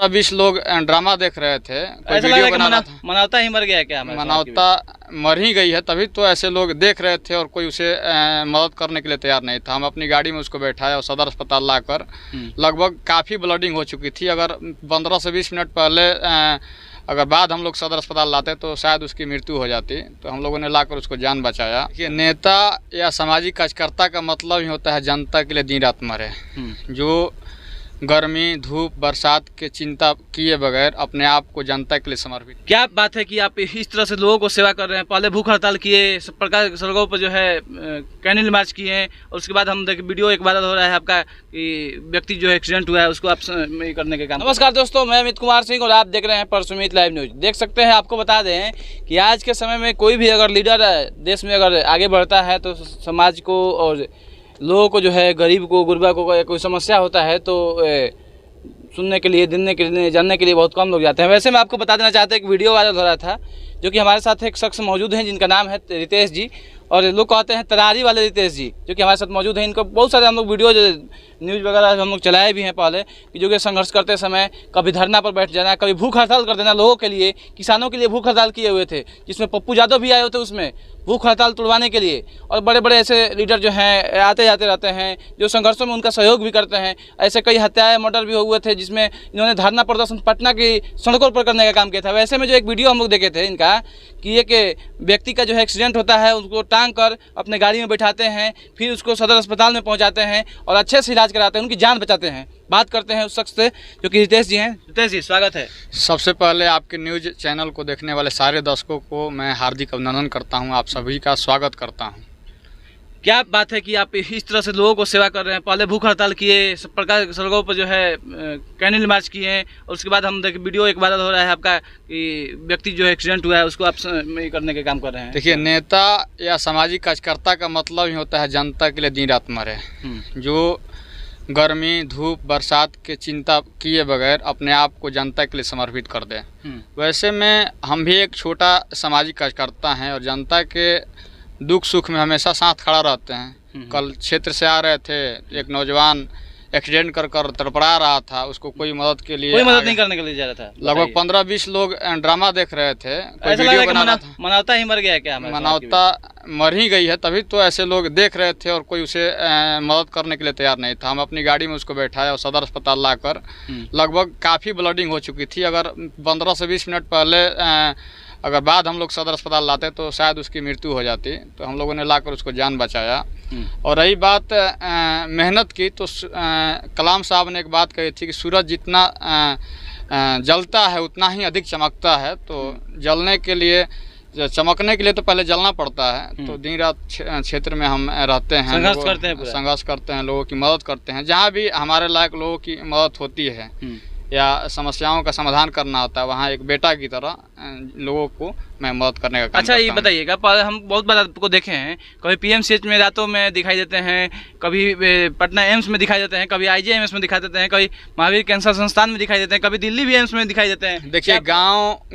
20 लोग ड्रामा देख रहे थे, कोई ऐसा लग रहा वीडियो है कि बना रहा था। मनावता ही मर गया क्या? मनावता मर ही गई है, तभी तो ऐसे लोग देख रहे थे और कोई उसे मदद करने के लिए तैयार नहीं था। हम अपनी गाड़ी में उसको बैठाया और सदर अस्पताल लाकर लगभग काफ़ी ब्लडिंग हो चुकी थी। अगर 15 से 20 मिनट पहले अगर बाद हम लोग सदर अस्पताल लाते तो शायद उसकी मृत्यु हो जाती, तो हम लोगों ने लाकर उसको जान बचाया। कि नेता या सामाजिक कार्यकर्ता का मतलब ही होता है जनता के लिए दिन रात मरे, जो गर्मी धूप बरसात के चिंता किए बगैर अपने आप को जनता के लिए समर्पित। क्या बात है कि आप इस तरह से लोगों को सेवा कर रहे हैं। पहले भूख हड़ताल किए, सब प्रकार सड़कों पर जो है कैंडल मार्च किए हैं, और उसके बाद हम देख वीडियो एक वायरल हो रहा है आपका कि व्यक्ति जो एक्सीडेंट हुआ है उसको आप करने के काम। नमस्कार दोस्तों, मैं अमित कुमार सिंह और आप देख रहे हैं परसुमित लाइव न्यूज। देख सकते हैं, आपको बता दें कि आज के समय में कोई भी अगर लीडर देश में अगर आगे बढ़ता है तो समाज को और लोगों को जो है गरीब को गुरबा को कोई समस्या होता है तो सुनने के लिए दिनने के लिए जानने के लिए बहुत कम लोग जाते हैं। वैसे मैं आपको बता देना चाहता हूँ, एक वीडियो वायरल हो रहा था जो कि हमारे साथ एक शख्स मौजूद हैं जिनका नाम है रितेश जी, और लोग कहते हैं तरारी वाले रितेश जी, जो कि हमारे साथ मौजूद हैं। इनको बहुत सारे हम लोग वीडियो न्यूज़ वगैरह हम लोग चलाए भी हैं पहले, कि जो कि संघर्ष करते समय कभी धरना पर बैठ जाना, कभी भूख हड़ताल कर देना लोगों के लिए, किसानों के लिए भूख हड़ताल किए हुए थे, जिसमें पप्पू यादव भी आए हुए थे उसमें भूख हड़ताल तुड़वाने के लिए। और बड़े बड़े ऐसे लीडर जो हैं आते जाते रहते हैं, जो संघर्षों में उनका सहयोग भी करते हैं। ऐसे कई हत्याएं मर्डर भी हुए थे जिसमें इन्होंने धरना प्रदर्शन पटना की सड़कों पर करने का काम किया था। वैसे में जो एक वीडियो हम लोग देखे थे इनका, कि एक व्यक्ति का जो है एक्सीडेंट होता है, उसको टांग कर अपने गाड़ी में बैठाते हैं, फिर उसको सदर अस्पताल में पहुंचाते हैं और अच्छे से इलाज कराते हैं, उनकी जान बचाते हैं। बात करते हैं उस शख्स से जो कि रितेश जी हैं। रितेश जी, स्वागत है। सबसे पहले आपके न्यूज़ चैनल को देखने वाले सारे दर्शकों को मैं हार्दिक अभिनंदन करता हूं, आप सभी का स्वागत करता हूं। क्या बात है कि आप इस तरह से लोगों को सेवा कर रहे हैं। पहले भूख हड़ताल किए, सब प्रकार सड़कों पर जो है कैंडल मार्च किए हैं, और उसके बाद हम देख वीडियो एक वायरल हो रहा है आपका कि व्यक्ति जो है एक्सीडेंट हुआ है उसको आप करने के काम कर रहे हैं। देखिए, नेता या सामाजिक कार्यकर्ता का मतलब ही होता है जनता के लिए दिन रात मरे, जो गर्मी धूप बरसात के चिंता किए बगैर अपने आप को जनता के लिए समर्पित कर दें। वैसे में हम भी एक छोटा सामाजिक कार्यकर्ता हैं और जनता के दुख सुख में हमेशा साथ खड़ा रहते हैं। कल क्षेत्र से आ रहे थे, एक नौजवान एक्सीडेंट कर तड़पड़ा रहा था, उसको कोई मदद के लिए कोई मदद नहीं करने के लिए जा रहा था। लगभग 15-20 लोग ड्रामा देख रहे थे, कोई ऐसा वीडियो लग बना रहा रहा है था। मनावता ही मर गया क्या? मनावता मर ही गई है, तभी तो ऐसे लोग देख रहे थे और कोई उसे मदद करने के लिए तैयार नहीं था। हम अपनी गाड़ी में उसको बैठाया और सदर अस्पताल लाकर लगभग काफ़ी ब्लडिंग हो चुकी थी। अगर 15 से 20 मिनट पहले अगर बाद हम लोग सदर अस्पताल लाते तो शायद उसकी मृत्यु हो जाती, तो हम लोगों ने लाकर उसको जान बचाया। और रही बात मेहनत की, तो कलाम साहब ने एक बात कही थी कि सूरज जितना जलता है उतना ही अधिक चमकता है। तो जलने के लिए, चमकने के लिए तो पहले जलना पड़ता है। तो दिन रात क्षेत्र में हम रहते हैं, संघर्ष करते हैं, लोगों की मदद करते हैं। जहाँ भी हमारे लायक लोगों की मदद होती है या समस्याओं का समाधान करना होता है, वहाँ एक बेटा की तरह लोगों को मैं मदद करने का काम अच्छा, करता ये हूँ। बताइएगा, हम बहुत बार आपको देखे हैं, कभी पीएमसीएच में रातों में दिखाई देते हैं, कभी पटना एम्स में दिखाई देते हैं, कभी आईजीएमएस में दिखाई देते हैं, कभी महावीर कैंसर संस्थान में दिखाई देते हैं, कभी दिल्ली भी एम्स में दिखाई देते हैं। देखिए,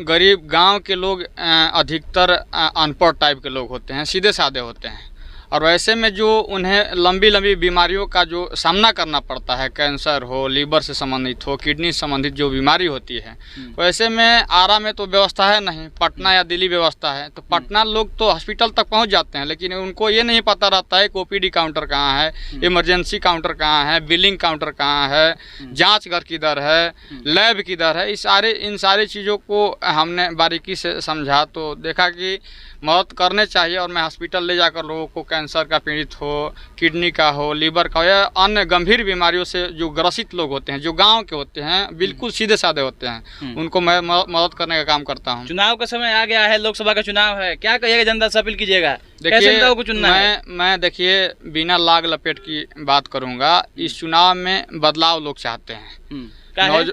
गरीब गाँव के लोग अधिकतर अनपढ़ टाइप के लोग होते हैं, सीधे साधे होते हैं, और वैसे में जो उन्हें लंबी लंबी बीमारियों का जो सामना करना पड़ता है, कैंसर हो, लीवर से संबंधित हो, किडनी से संबंधित जो बीमारी होती है, वैसे में आरा में तो व्यवस्था है नहीं, पटना या दिल्ली व्यवस्था है। तो पटना लोग तो हॉस्पिटल तक पहुंच जाते हैं, लेकिन उनको ये नहीं पता रहता है कि ओपीडी काउंटर कहाँ है, इमरजेंसी काउंटर कहाँ है, बिलिंग काउंटर कहाँ है, जाँच घर किधर है, लैब किधर है। इन सारी चीज़ों को हमने बारीकी से समझा तो देखा कि मदद करने चाहिए। और मैं हॉस्पिटल ले जाकर लोगों को कैंसर का पीड़ित हो, किडनी का हो, लीवर का हो या अन्य गंभीर बीमारियों से जो ग्रसित लोग होते हैं, जो गांव के होते हैं, बिल्कुल सीधे साधे होते हैं, उनको मैं मदद करने का काम करता हूं। चुनाव का समय आ गया है, लोकसभा का चुनाव है, क्या कहिएगा जनता से अपील कीजिएगा? देखिए, को चुनना है? मैं देखिए बिना लाग लपेट की बात करूँगा, इस चुनाव में बदलाव लोग चाहते हैं।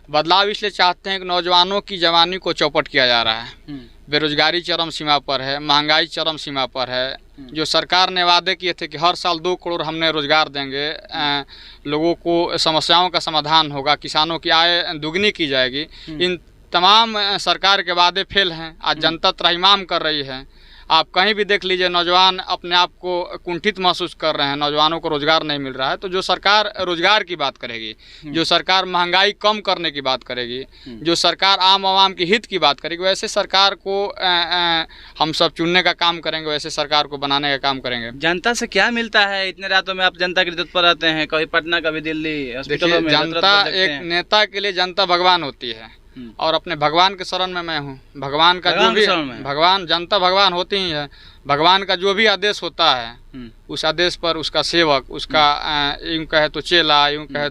बदलाव इसलिए चाहते हैं कि नौजवानों की जवानी को चौपट किया जा रहा है, बेरोजगारी चरम सीमा पर है, महंगाई चरम सीमा पर है। जो सरकार ने वादे किए थे कि हर साल 2 करोड़ हमने रोजगार देंगे, लोगों को समस्याओं का समाधान होगा, किसानों की आय दुगनी की जाएगी, इन तमाम सरकार के वादे फेल हैं। आज जनता त्राहिमाम कर रही है। आप कहीं भी देख लीजिए, नौजवान अपने आप को कुंठित महसूस कर रहे हैं, नौजवानों को रोज़गार नहीं मिल रहा है। तो जो सरकार रोज़गार की बात करेगी, जो सरकार महंगाई कम करने की बात करेगी, जो सरकार आम आवाम के हित की बात करेगी, वैसे सरकार को हम सब चुनने का काम करेंगे, वैसे सरकार को बनाने का काम करेंगे। जनता से क्या मिलता है? इतने रातों में आप जनता के लिए तत्पर रहते हैं, कभी पटना कभी दिल्ली हॉस्पिटलों में। जनता, एक नेता के लिए जनता भगवान होती है और अपने भगवान के शरण में मैं हूँ। भगवान का जो भी, भगवान, जनता भगवान होती ही है। भगवान का जो भी आदेश होता है उस आदेश पर उसका सेवक, उसका यूँ कहे तो चेला, यूँ कहे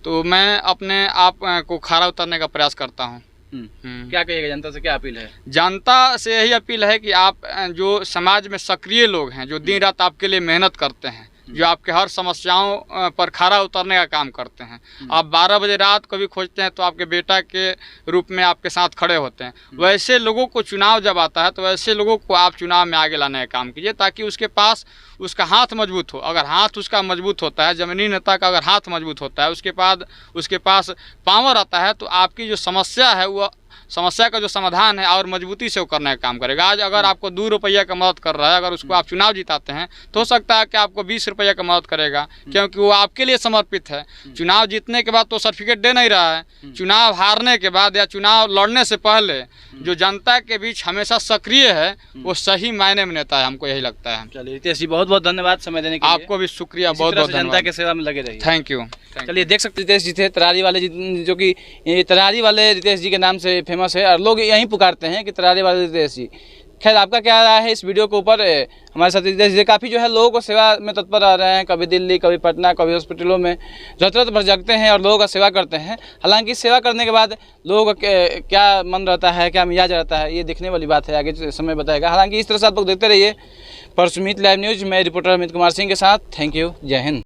तो मैं अपने आप को खरा उतरने का प्रयास करता हूँ। क्या कहिएगा, जनता से क्या अपील है? जनता से यही अपील है कि आप जो समाज में सक्रिय लोग हैं, जो दिन रात आपके लिए मेहनत करते हैं, जो आपके हर समस्याओं पर खरा उतरने का काम करते हैं, आप 12 बजे रात को भी खोजते हैं तो आपके बेटा के रूप में आपके साथ खड़े होते हैं, वैसे लोगों को चुनाव जब आता है तो वैसे लोगों को आप चुनाव में आगे लाने का काम कीजिए, ताकि उसके पास उसका हाथ मजबूत हो। अगर हाथ उसका मजबूत होता है, ज़मीनी नेता का अगर हाथ मजबूत होता है, उसके पास पावर आता है, तो आपकी जो समस्या है वो समस्या का जो समाधान है और मजबूती से वो करने का काम करेगा। आज अगर आपको 2 रुपया का मदद कर रहा है, अगर उसको आप चुनाव जिताते हैं तो हो सकता है कि आपको 20 रुपया का मदद करेगा, क्योंकि वो आपके लिए समर्पित है। चुनाव जीतने के बाद तो सर्टिफिकेट दे नहीं रहा है, चुनाव हारने के बाद या चुनाव लड़ने से पहले जो जनता के बीच हमेशा सक्रिय है वो सही मायने में नेता है, हमको यही लगता है। चलिए रितेश जी, बहुत बहुत धन्यवाद समय देने के लिए। आपको भी शुक्रिया, बहुत बहुत धन्यवाद। जनता के सेवा में लगे रहिए। Thank you. चलिए देख सकते रितेश जी थे, तरारी वाले, जो कि तरारी वाले रितेश जी के नाम से फेमस है और लोग यहीं पुकारते हैं कि तरारी वाले रितेश जी। खैर, आपका क्या राय है इस वीडियो के ऊपर? हमारे साथ रितेश जी काफ़ी जो है लोगों को सेवा में तत्पर आ रहे हैं, कभी दिल्ली, कभी पटना, कभी हॉस्पिटलों में ज़रूरत भर जगते हैं और लोगों का सेवा करते हैं। हालांकि सेवा करने के बाद लोगों का क्या मन रहता है, क्या मिजाज रहता है, ये देखने वाली बात है, आगे समय बताएगा। हालांकि इस तरह से आप लोग देखते रहिए परसुमित लाइव न्यूज़। मैं रिपोर्टर अमित कुमार सिंह के साथ। थैंक यू, जय हिंद।